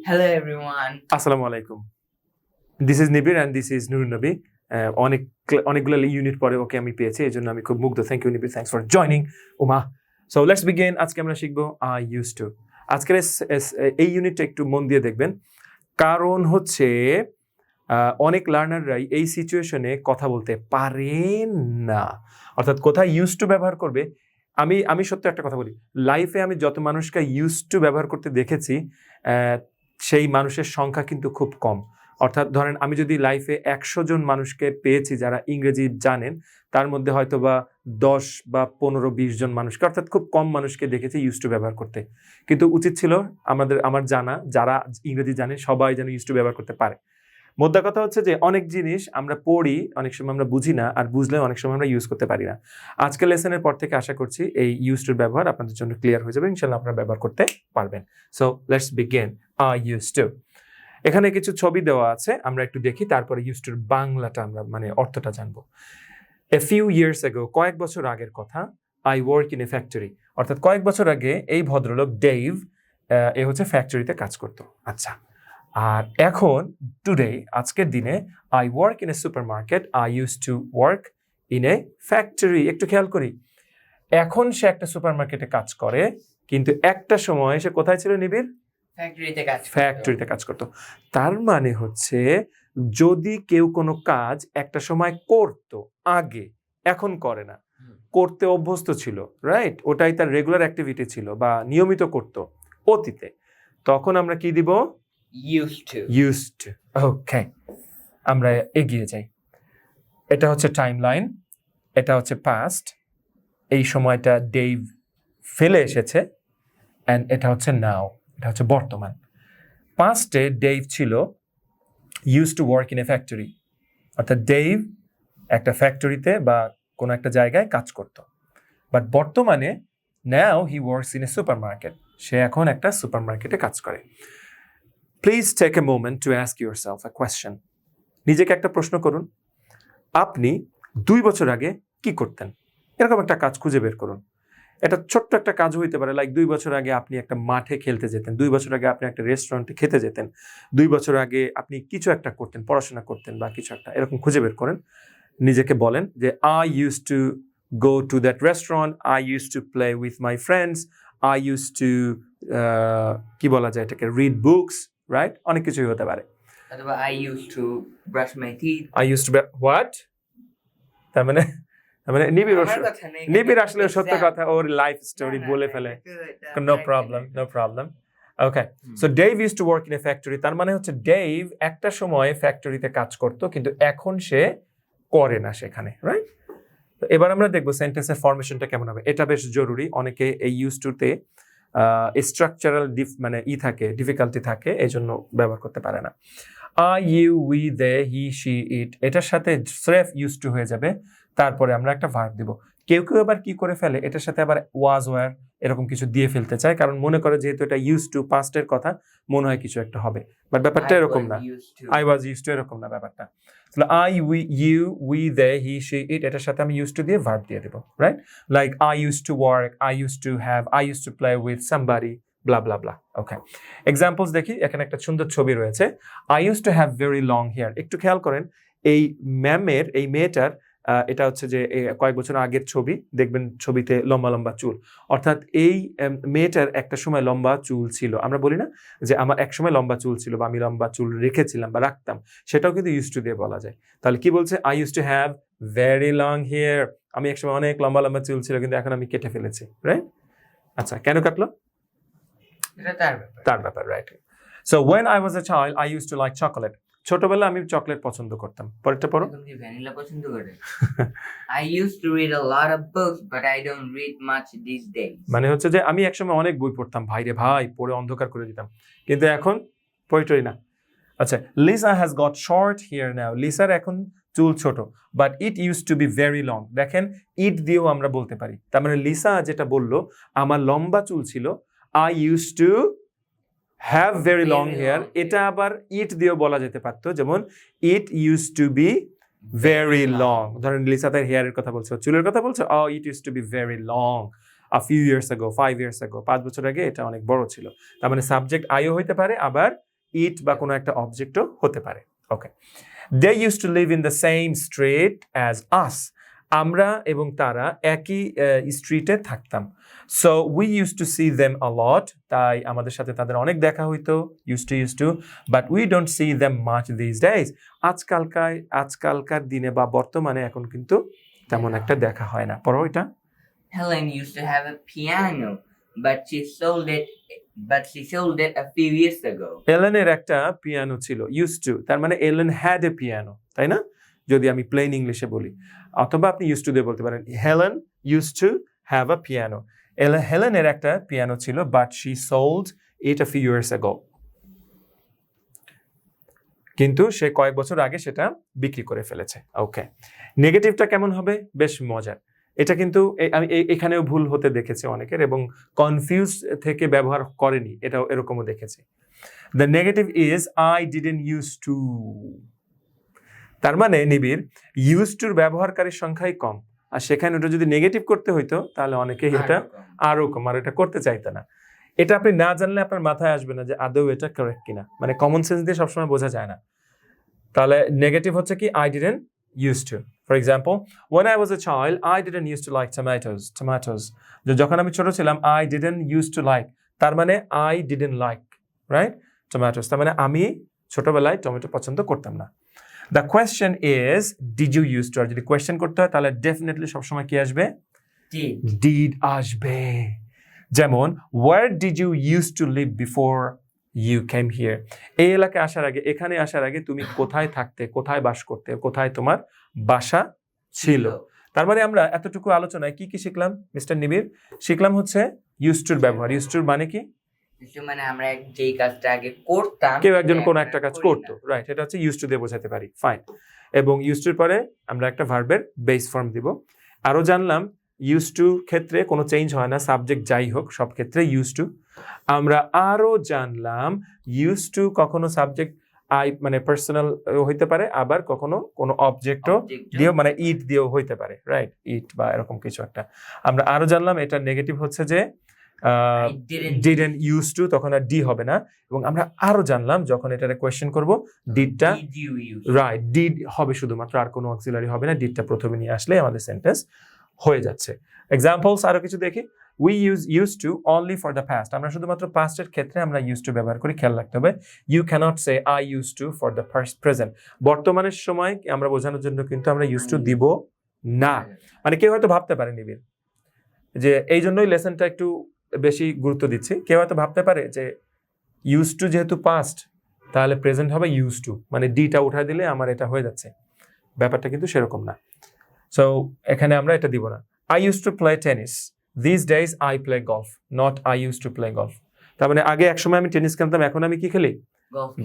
Hello everyone. আসসালামু আলাইকুম। This is Nibir and this is Nurun Nabi. অনেকগুলো ইউনিট পরে ওকে আমি পেয়েছি, এই জন্য আমি খুব মুগ্ধ। Thank you Nibir, thanks for joining Uma. So let's begin. আজকে আমরা শিখবো আই ইউজ টু। আজকের এই ইউনিটটা একটু মন দিয়ে দেখবেন, কারণ হচ্ছে অনেক লার্নাররাই এই সিচুয়েশনে কথা বলতে পারেন না, অর্থাৎ কোথায় ইউজ টু ব্যবহার করবে। আমি সত্য একটা কথা বলি, লাইফে আমি যত মানুষকে ইউজ টু ব্যবহার করতে দেখেছি সেই মানুষের সংখ্যা কিন্তু খুব কম। অর্থাৎ ধরেন আমি যদি লাইফে 100 জন মানুষকে পেয়েছি যারা ইংরেজি জানেন, তার মধ্যে হয়তো বা 10 বা 15-20 জন মানুষকে, অর্থাৎ খুব কম মানুষকে দেখেছি ইউজ টু ব্যবহার করতে। কিন্তু উচিত ছিল আমার জানা, যারা ইংরেজি জানে সবাই যেন ইউজ টু ব্যবহার করতে পারে। মোদ্দা কথা হচ্ছে যে অনেক জিনিস আমরা পড়ি, অনেক সময় আমরা বুঝি না, আর বুঝলে অনেক সময় আমরা ইউজ করতে পারি না। আজকের লেসনের পর থেকে আশা করছি এই ইউজ টুর ব্যবহার আপনাদের জন্য ক্লিয়ার হয়ে যাবে, ইনশাআল্লাহ আপনারা ব্যবহার করতে পারবেন। So let's begin I use to. এখানে কিছু ছবি দেওয়া আছে, আমরা একটু দেখি, তারপরে ইউজ টুর বাংলাটা আমরা অর্থটা জানবো। এ ফিউ ইয়ার্স অ্যাগো, কয়েক বছর আগের কথা, I work in a factory, অর্থাৎ কয়েক বছর আগে এই ভদ্রলোক ডেভ এ হচ্ছে ফ্যাক্টরিতে কাজ করতো। আচ্ছা, আর এখন টুডে, আজকের দিনে, I work in a super market, I use to work in a factory. একটু খেয়াল করি, এখন সে একটা সুপার মার্কেটে কাজ করে, কিন্তু একটা সময় সে কোথায় ছিল নিবিড়? ফ্যাক্টরিতে কাজ করতো। তার মানে হচ্ছে যদি কেউ কোনো কাজ একটা সময় করতো আগে, এখন করে না, করতে অভ্যস্ত ছিল, রাইট, ওটাই তার রেগুলার অ্যাক্টিভিটি ছিল বা নিয়মিত করতো অতীতে, তখন আমরা কি দিব? used to. ওকে, আমরা এগিয়ে যাই। এটা হচ্ছে টাইমলাইন, এটা হচ্ছে পাস্ট, এই সময়টা ডেভ ফেলে এসেছে, অ্যান্ড এটা হচ্ছে নাও, এটা হচ্ছে বর্তমান। পাস্টে ডেভ ছিল used to work in a factory, অর্থাৎ ডেভ একটা ফ্যাক্টরিতে বা কোনো একটা জায়গায় কাজ করত। বাট বর্তমানে now he works in a supermarket, সে এখন একটা সুপার মার্কেটে কাজ করে। Please take a moment to ask yourself a question. নিজেকে একটা প্রশ্ন করুন, আপনি 2 বছর আগে কি করতেন? এরকম একটা কাজ খুঁজে বের করুন। এটা ছোট্ট একটা কাজ হইতে পারে, লাইক 2 বছর আগে আপনি একটা মাঠে খেলতে যেতেন, 2 বছর আগে আপনি একটা রেস্টুরেন্টে খেতে যেতেন, 2 বছর আগে আপনি কিছু একটা করতেন, পড়াশোনা করতেন বা কিছু একটা, এরকম খুঁজে বের করেন। নিজেকে বলেন যে I use to go to that restaurant, I use to play with my friends, I use to কি বলা যায় এটাকে, রিড বুকস, রাইট, অনেক কিছুই হতে পারে। অথবা I used to brush my teeth. I used to be what? তার মানে নিবিড় আসলে সত্য কথা, ওর লাইফ স্টোরি বলে ফেলে। No problem. Okay, so Dave used to work in a factory, তার মানে হচ্ছে ডেভ একটা সময় ফ্যাক্টরিতে কাজ করতো, কিন্তু এখন সে করে না সেখানে, রাইট। তো এবার আমরা দেখবো সেন্টেন্সের ফরমেশনটা কেমন হবে। এটা বেশ জরুরি, অনেকে এই ইউজ টুতে স্ট্রাকচারাল থাকে, ডিফিকাল্টি থাকে, এই জন্য ব্যবহার করতে পারে না। I, you, we, they, he, she, it, এটার সাথে স্রেফ ইউজ টু হয়ে যাবে, তারপরে আমরা একটা ভার্ব দিব। কেউ আবার কি করে ফেলে, এটার সাথে আবার ওয়াজ, ওয়ার এরকম কিছু দিয়ে ফেলতে চায়, কারণ মনে করে যেহেতু এটা ইউজ টু পাস্টের কথা, মনে হয় কিছু একটা হবে, বাট ব্যাপারটা এরকম না। আই ওয়াজ ইউজ টু এরকম না ব্যাপারটা। I, we, you, we, they, he, she, it, এটার সাথে আমি ইউজ টু দিয়ে ভার্ব দিয়ে দেবো, right. Like I use to work, I use to have, I use to play with somebody, blah blah blah. Okay, examples দেখি। এখানে একটা সুন্দর ছবি রয়েছে, I use to have very long hair. একটু খেয়াল করেন, এই ম্যামের, এই মেয়েটার, এটা হচ্ছে যে কয়েক বছর আগের ছবি, দেখবেন ছবিতে লম্বা লম্বা চুল, অর্থাৎ এই মেয়েটার একটা সময় লম্বা চুল ছিল। আমরা বলি না যে আমার এক সময় লম্বা চুল ছিল বা আমি লম্বা চুল রেখেছিলাম বা রাখতাম, সেটাও কিন্তু ইউজ টু দিয়ে বলা যায়। তাহলে কি বলছে, I use to have very long hair, আমি এক সময় অনেক লম্বা লম্বা চুল ছিল, কিন্তু এখন আমি কেটে ফেলেছি, রাইট। আচ্ছা, কেন কাটলো? তার ব্যাপার, right. So when I was a child I used to like chocolate, ছোটবেলায় আমি চকলেট পছন্দ করতাম। পরেরটা পড়ো। তুমি ভ্যানিলা পছন্দ করে? I used to read a lot of books but I don't read much these days. মানে হচ্ছে যে আমি একসময় অনেক বই পড়তাম, ভাইরে ভাই, পড়ে অন্ধকার করে দিতাম, কিন্তু এখন পড়ি না। আচ্ছা, Lisa has got short hair now, লিসার এখন চুল ছোট, but it use to be very long. দেখেন, ইট দিয়েও আমরা বলতে পারি, তার মানে লিসা যেটা বললো আমার লম্বা চুল ছিল, I used to have very long hair, এটা আবার ইট দিয়েও বলা যেতে পারতো, যেমন it used to be very long। ধরেন লিসা তার হেয়ারের কথা বলছে, চুলের কথা বলছে, oh it used to be very long a few years ago, 5 years ago, 5 বছর আগে এটা অনেক বড় ছিল। তার মানে সাবজেক্ট আইও হইতে পারে, আবার ইট বা কোনো একটা অবজেক্টও হতে পারে। Okay, they use to live in the same street as us. আমরা এবং তারা একই স্ট্রিটে থাকতাম। So we use to see them a lot, তাই আমাদের সাথে তাদের অনেক দেখা হইতো, use to, but we don't see them much these days. আজকালকার দিনে বা বর্তমানে এখন কিন্তু তেমন একটা দেখা হয় না। পড়ো এটা। Helen used to have a piano, but she sold it a few years ago. এলেনের একটা পিয়ানো ছিল, ইউজ টু, তার মানে এলেন হ্যাড এ পিয়ানো, তাই না? যদি আমি প্লেন ইংলিশে বলি, অথবা আপনি ইউজ টু দিয়ে বলতে পারেন Helen use to have a piano. হেলেনের একটা পিয়ানো ছিল, but she sold it a few years ago. কিন্তু সে কয়েক বছর আগে সেটা বিক্রি করে ফেলেছে। ওকে, নেগেটিভটা কেমন হবে? বেশ মজার। এটা কিন্তু আমি এখানেও ভুল হতে দেখেছি অনেকের, এবং কনফিউজ থেকে ব্যবহার করেনি, এটাও এরকমও দেখেছি। The negative is I didn't use to. তার মানে নিবিড়, ইউজ টুর ব্যবহারকারীর সংখ্যাই কম, আর সেখানে ওটা যদি নেগেটিভ করতে হইতো তাহলে অনেকেই এটা আরো কম, আর এটা করতে চাইতো না। এটা আপনি না জানলে আপনার মাথায় আসবে না যে আদৌ এটা কারেক্ট কিনা, মানে কমন সেন্স দিয়ে সবসময় বোঝা যায় না। তাহলে নেগেটিভ হচ্ছে কি, I didn't use to. For example, when I was a child I didn't used to like tomatoes. যখন আমি ছোট ছিলাম, I didn't used to like, তার মানে I didn't like, right, tomatoes, তার মানে আমি ছোটবেলায় টমেটো পছন্দ করতাম না। The question is did you used to, আর যদি কোয়েশ্চেন করতে হয় তাহলে ডেফিনেটলি সবসময় কি আসবে? Did আসবে। যেমন where did you used to live before you came here? এই এলাকায় আসার আগে, এখানে আসার আগে তুমি কোথায় থাকতে, কোথায় বাস করতে, কোথায় তোমার বাসা ছিল। তার মানে আমরা এতটুকু আলোচনায় কি কি শিখলাম মিস্টার নিবিড়? শিখলাম হচ্ছে ইউজড টুর ব্যবহার। ইউজড টুর মানে কি? মানে আমরা যেই কাজটা আগে করতাম, কেউ একজন কোন একটা কাজ করতো, রাইট, এটা হচ্ছে ইউজড টু দিয়ে বোঝাতে পারি, ফাইন। এবং ইউজড টুর পরে আমরা একটা ভার্বের বেস ফর্ম দিব। আরো জানলাম ইউজড টু ক্ষেত্রে কোনো চেঞ্জ হয় না, সাবজেক্ট যাই হোক সব ক্ষেত্রে ইউজড টু। আমরা আরো জানলাম ইউজড টু কখনো সাবজেক্ট মানে পার্সোনাল হইতে পারে, আবার কখনো কোনো অবজেক্টও দিয়েও, মানে ইট দিয়েও হইতে পারে, রাইট, ইট বা এরকম কিছু একটা। আমরা আরো জানলাম এটা নেগেটিভ হচ্ছে যে didn't used to, তখন আর ডি হবে না। এবং আমরা আরো জানলাম যখন এটারে কোয়েশ্চেন করব, ডিডটা রাইট, ডিড হবে শুধুমাত্র, আর কোনো অক্সিলারি হবে না, ডিডটা প্রথমে নিয়ে আসলে আমাদের সেন্টেন্স হয়ে যাচ্ছে। এক্সাম্পলস আরো কিছু দেখি। We use used to only for the past, আমরা শুধুমাত্র পাস্টের ক্ষেত্রে আমরা used to ব্যবহার করি, খেয়াল রাখতে হবে। You cannot say I used to for the present, বর্তমানের সময় আমরা বোঝানোর জন্য কিন্তু আমরা used to দিব না। মানে কেউ হয়তো ভাবতে পারে নিবিড় যে এই জন্যই লেসনটা একটু বেশি গুরুত্ব দিচ্ছি, কেউ হয়তো ভাবতে পারে যে used to যেহেতু পাস্ট তাহলে প্রেজেন্ট হবে used to, মানে ডিটা উঠায় দিলে আমার এটা হয়ে যাচ্ছে। ব্যাপারটা কিন্তু সেরকম না। সো এখানে আমরা এটা দিব না। I used to play tennis, these days I play golf, not I used to play golf। তার মানে আগে একসময় আমি টেনিস খেলতাম, এখন আমি কি খেলি?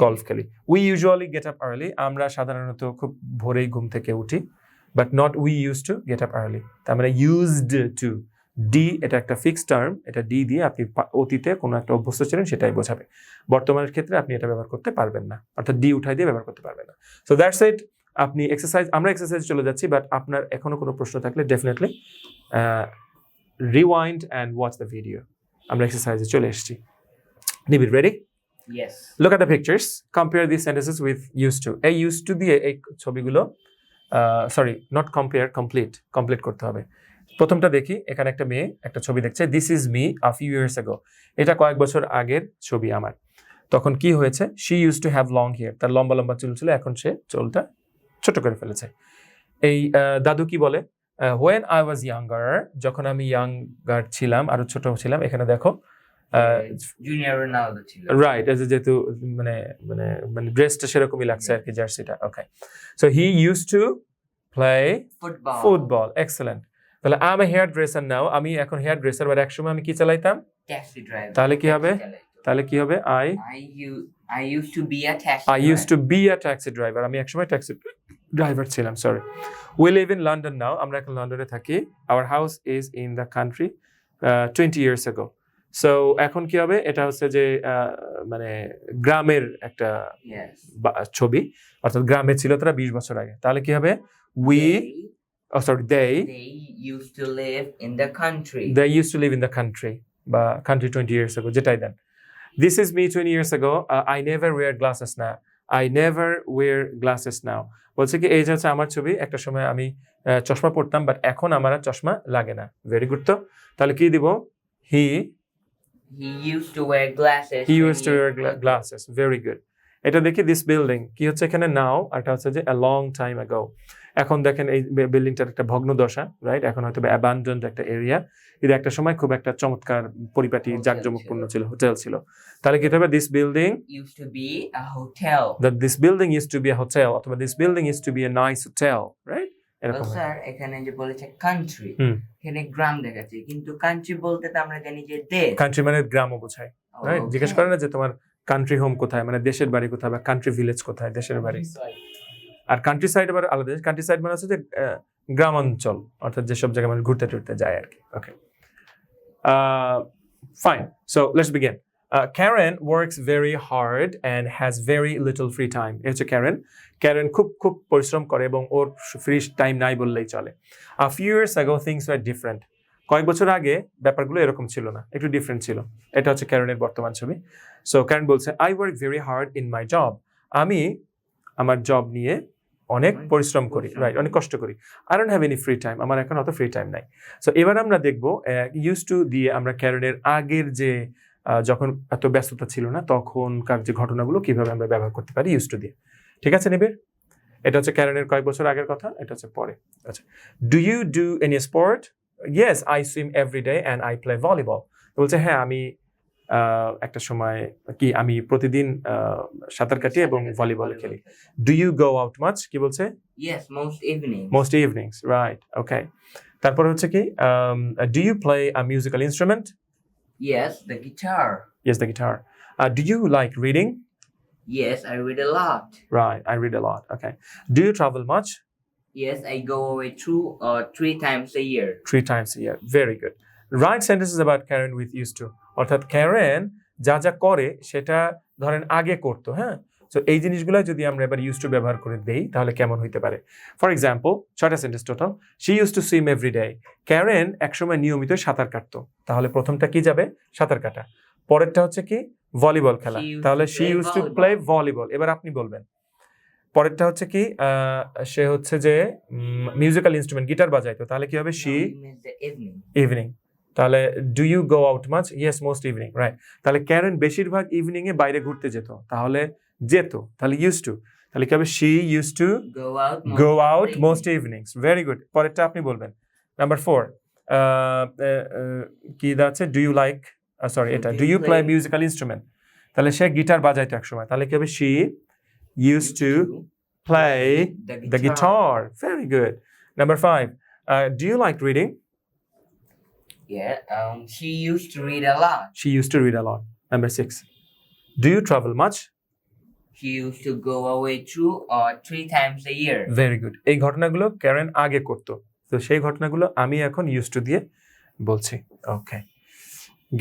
গলফ খেলি। We usually get up early, আমরা সাধারণত খুব ভোরেই ঘুম থেকে উঠি, but not we used to get up early। তার মানে used to, ডি এটা একটা ফিক্সড টার্ম, এটা ডি দিয়ে আপনি অতীতে কোনো একটা অভ্যস্ত ছিলেন সেটাই বোঝাবে। বর্তমানের ক্ষেত্রে আপনি এটা ব্যবহার করতে পারবেন না, অর্থাৎ ডি উঠাই দিয়ে ব্যবহার করতে পারবেন না। So that's it. আপনি এক্সারসাইজ, আমরা এক্সারসাইজ চলে যাচ্ছি, বাট আপনার এখনো কোনো প্রশ্ন থাকলে definitely rewind and watch the video. আমরা এক্সারসাইজে চলে এসেছি। নিবিড়, ready? Yes. Look at the pictures, compare these sentences with used to। এই used to দিয়ে এই ছবিগুলো, সরি নট কম্পেয়ার, কমপ্লিট করতে হবে। প্রথমটা দেখি, এখানে একটা মেয়ে একটা ছবি দেখছে, this is me a few years ago, এটা কয়েক বছর আগের ছবি আমার। তখন কি হয়েছে? She use to have long hair, তার লম্বা লম্বা চুল ছিল, এখন সে চুলটা ছোট করে ফেলেছে। এই দাদু কি বলে? হোয়েন আই ওয়াজ ইয়াঙ্গার, যখন আমি ইয়াঙ্গার ছিলাম, আরো ছোট ছিলাম। এখানে দেখো জুনিয়র রোনালদো ছিল, রাইট, যেহেতু মানে মানে মানে ড্রেসটা সেরকমই লাগছে আর কি, জার্সিটা। Okay, so he use to play football, excellent. তাহলে I am a hairdresser now, আমি এখন হেয়ার ড্রেসার, বাট একসময় আমি কি চালাইতাম? Taxi driver. তাহলে কি হবে? I used to be a taxi I used to be a taxi driver, আমি একসময় ট্যাক্সি ড্রাইভার ছিলাম, sorry. We live in London now, আমরা এখন লন্ডনে থাকি। Our house is in the country 20 years ago। So এখন কি হবে? এটা হচ্ছে যে মানে গ্রামের একটা ছবি, অর্থাৎ গ্রামে ছিল তারা 20 বছর আগে। তাহলে কি হবে? They used to live in the country, বা country 20 years ago, যেটাই দেন। This is me 20 years ago. I never wear glasses now. I never wear glasses now. বলছে কি এই যে হচ্ছে আমার ছবি, একটা সময় আমি চশমা পরতাম, বাট এখন আমার আর চশমা লাগে না। Very good. তো তাহলে কি দিব? হি used to wear glasses. He 20 use to wire years ago. Glasses. Very good. এটা দেখি দিস বিল্ডিং কি হচ্ছে এখানে নাও, আর এটা হচ্ছে যে a long time ago। এখন দেখেন এই বিল্ডিংটার একটা ভগ্ন দশা, রাইট? এখন হয়তো অ্যাবান্ডন্ড একটা এরিয়া, কিন্তু একটা সময় খুব একটা চমৎকার পরিপাটি হোটেল জাঁকজমকপূর্ণ ছিল। ছিল, হোটেল ছিল। তাহলে কি হবে? This building Used to be a hotel. this building used to be a hotel, অথবা this building used to be a nice hotel, right? এরকম হয়। স্যার এখানে যে বলেছে কান্ট্রি, হুম। এখানে গ্রাম দেখাচ্ছে, কিন্তু কান্ট্রি বলতে তো আমরা জানি যে দেশ। কান্ট্রি মানে গ্রামও বোঝায়, রাইট? Okay. জিজ্ঞেস করে না যে তোমার কান্ট্রি হোম কোথায়, মানে দেশের বাড়ি কোথায়, বা কান্ট্রি ভিলেজ কোথায়, দেশের বাড়ি। আর কান্ট্রি সাইড আবার আলাদা। কান্ট্রি সাইড মানে হচ্ছে যে গ্রামাঞ্চল, অর্থাৎ যেসব জায়গায় মানে ঘুরতে টুরতে যায় আর কি। Okay, fine. So let's begin. Karen works very hard and has very little free time. এই হচ্ছে Karen। Karen খুব পরিশ্রম করে এবং ওর ফ্রি টাইম নাই বললেই চলে। A few years ago things were different. কয়েক বছর আগে ব্যাপারগুলো এরকম ছিল না, একটু ডিফারেন্ট ছিল। এটা হচ্ছে Karen'ের বর্তমান ছবি। সো Karen বলছে I work very hard in my job. আমি আমার জব নিয়ে অনেক পরিশ্রম করি, রাইট? অনেক কষ্ট করি। I don't have any free time. আমার এখন অত ফ্রি টাইম নাই। সো এবার আমরা দেখবো ইউজ টু দিয়ে আমরা Karen'ের আগের যে যখন এত ব্যস্ততা ছিল না তখনকার যে ঘটনাগুলো কিভাবে আমরা ব্যবহার করতে পারি ইউজ টু দিয়ে। ঠিক আছে নিবিড়? এটা হচ্ছে Karen'ের কয়েক বছর আগের কথা, এটা হচ্ছে পরে। আচ্ছা, do you do any sport? Yes, I swim every day and I play volleyball. বলছে হ্যাঁ আমি একটা সময় কি আমি প্রতিদিন সাঁতার কাটি এবং ভলিবল খেলি। Do you go out much? কি বলছে? Yes, most evenings. Most evenings, right? Okay. তারপরে হচ্ছে কি do you play a musical instrument? Yes, the guitar. Yes, the guitar. Do you like reading? Yes, I read a lot. Right, I read a lot. Okay. Do you travel much? Yes, I go away 3 times a year. 3 times a year. Very good. Write sentences about Karen with used to. অর্থাৎ Karen যা যা করে সেটা ধরেন আগে করতো, হ্যাঁ? So এই জিনিসগুলো যদি আমরা এবার ইউজ টু ব্যবহার করে দেই তাহলে কেমন হইতে পারে? ফর এক্সাম্পল, 6টা sentence total. She use to swim every day. Karen একসময় নিয়মিত সাঁতার কাটতো। তাহলে প্রথমটা কি যাবে? সাঁতার কাটা। পরেরটা হচ্ছে কি? ভলিবল খেলা। She used তাহলে to she play use to volleyball. Play volleyball. এবার আপনি বলবেন। পরেরটা হচ্ছে কি? সে হচ্ছে যে মিউজিক্যাল ইনস্ট্রুমেন্ট গিটার বাজাইতো। তাহলে কি হবে? She Now you miss the evening. Evening. তাহলে do you go out much? Yes, most evening, right? তাহলে Karen বেশিরভাগ ইভিনিং এ বাইরে ঘুরতে যেত। তাহলে যেত, তাহলে ইউজ টু। তাহলে কি হবে? She use to Go go out out evenings. most evenings. Very good. পরেরটা আপনি বলবেন। নাম্বার 4 কি আছে? ডু ইউ লাইক সরি এটা do you play musical instrument? তাহলে সে গিটার বাজাইতো এক সময়। তাহলে কি হবে? She use to play the guitar. Very good. Number 5 do you like reading? Yeah, she used to read a lot. She used to read a lot. Number 6 do you travel much? She used to go away 3 times a year. Very good. এই ঘটনাগুলো Karen আগে করতো, তো সেই ঘটনাগুলো আমি এখন used to দিয়ে বলছি। ওকে,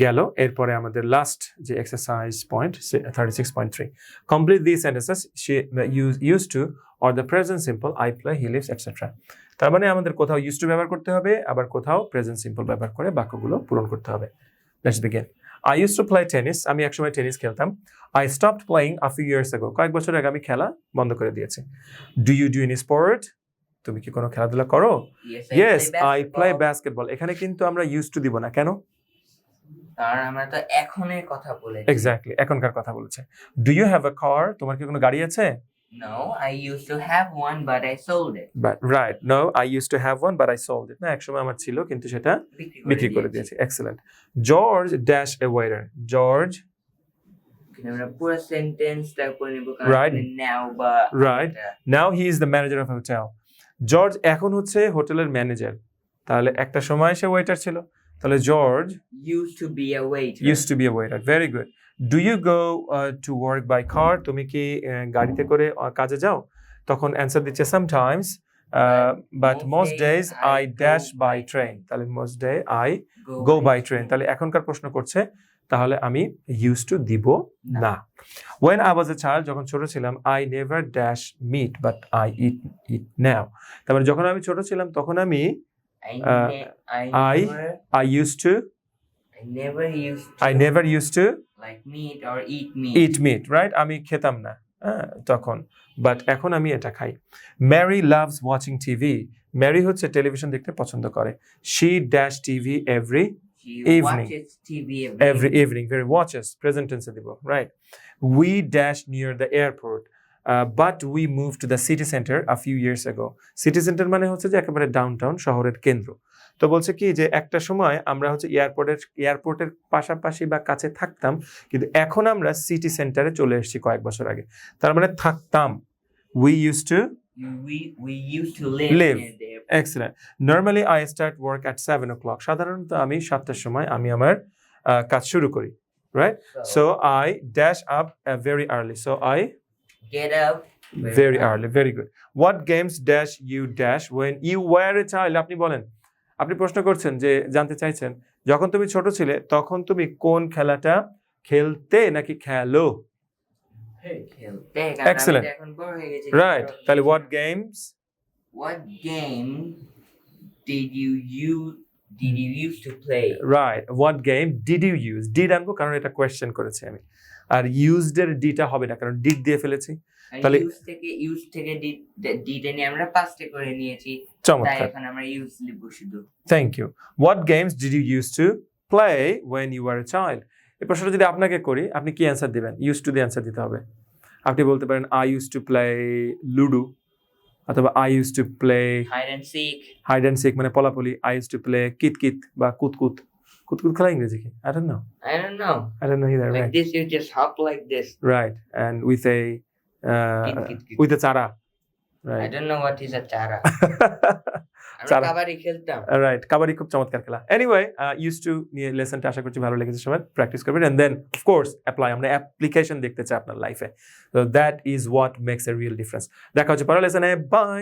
গেল। এরপরে আমাদের লাস্ট যে exercise point 36.3 complete this sentences. she used to or the present simple I play, he lives, etc. তার মানে আমাদের কোথাও used to ব্যবহার করতে হবে, আবার কোথাও প্রেজেন্ট সিম্পল ব্যবহার করে বাক্যগুলো পূরণ করতে হবে। Let's begin. I used to play tennis. আমি একসময় টেনিস খেলতাম। I stopped playing a few years ago. কয়েক বছর আগে আমি খেলা বন্ধ করে দিয়েছি। Do you do any sport? তুমি কি কোনো খেলাধুলা করো? Yes, I play basketball. এখানে কিন্তু আমরা used to দিব না, কেন? কারণ আমরা তো এখনের কথা বলেছি। এক্স্যাক্টলি, এখনকার কথা বলেছে। Do you have a car? তোমার কি কোনো গাড়ি আছে? No, I used to have one but I sold it. But right, no, I used to have one but I sold it. না, একসময় আমার ছিল কিন্তু সেটা বিক্রি করে দিয়েছি। Excellent. George dash a waiter. George, কিন্তু আমরা পুরো সেন্টেন্সটা করে নিব Right. now বা Right. now he is the manager of a hotel. George এখন হচ্ছে হোটেলের ম্যানেজার। তাহলে একটা সময় সে ওয়েটার ছিল। তাহলে George used to be a waiter. used to be a waiter. Very good. Do you go to work by car? তুমি কি গাড়িতে করে কাজে যাও? তখন অ্যান্সার দিচ্ছে sometimes, but most days I dash by train. তাহলে most day I go by train. তাহলে এখনকার প্রশ্ন করছে, তাহলে আমি used to দিব না। When I was a child, যখন ছোট ছিলাম, I never dash meat but I eat it now. তারপরে যখন আমি ছোট ছিলাম তখন আমি I used to I never used I never used to like meat or eat meat. Eat meat right আমি খেতাম না তখন বাট এখন আমি এটা খাই Mary loves watching TV Mary হচ্ছে টেলিভিশন দেখতে পছন্দ করে she dash TV every She evening. watches TV every evening very watches present tense দিব right we dash near the airport but we moved to the city center a few years ago city center মানে হচ্ছে যে একেবারে downtown শহরের কেন্দ্র তো বলছে কি যে একটা সময় আমরা হচ্ছে এয়ারপোর্টের পাশাপাশি বা কাছে থাকতাম কিন্তু এখন আমরা সিটি সেন্টারে চলে এসেছি কয়েক বছর আগে তার মানে থাকতাম we used to we used to live Live. near there. excellent normally I start work at 7 o'clock সাধারণত আমি 7টার সময় আমি আমার কাজ শুরু করি right so I dash up very early so I Get up very early very good what games dash you dash when you were a child আপনি বলেন আপনি প্রশ্ন করছেন যে জানতে চাইছেন যখন তুমি ছোট ছিলে তখন তুমি কোন খেলাটা খেলতে নাকি খেলো খেলতে, কারণ Excellent. আমি তো এখন বড় হয়ে গেছি। right তাহলে what games What game did you used to play? right what game did you use did আনবো কারণ এটা কোয়েশ্চেন করেছি আমি আর used এর ডিটা হবে না কারণ did দিয়ে ফেলেছি আর তাহলে- use থেকে did এ নিয়ে আমরা পাস্টে করে নিয়েছি, তাই চমৎকার এখন আমরা use লিখব শুধু। Thank you what games did you use to play when you are a child এই প্রশ্নটা যদি আপনাকে করি আপনি কি অ্যান্সার দিবেন ইউজ টু দিয়ে অ্যান্সার দিতে হবে আপনি বলতে পারেন I use to play ludo অথবা I use to play Hide and seek. Hide and seek মানে পলাপলি আই ইউজ টু প্লে কিতকিত বা কুতকুত কুতকুত খেলা ইংরেজি কি I don't know I don't know. I don't know either Like right this, you just hop like this. right and with a Kit. with a চারা I right don't know what is a chara. আমরা চারা। কাবাডি খেলতাম। Right kabaddi খুব চমৎকার খেলা anyway use to নিয়ে লেসনটা আশা করছি ভালো লেগেছে সবাই প্র্যাকটিস করবেন এন্ড দেন অফকোর্স অ্যাপ্লাই আমরা অ্যাপ্লিকেশন দেখতে চাই আপনার লাইফে so that is what makes a real difference দেখা হচ্ছে পরের লেসনে বাই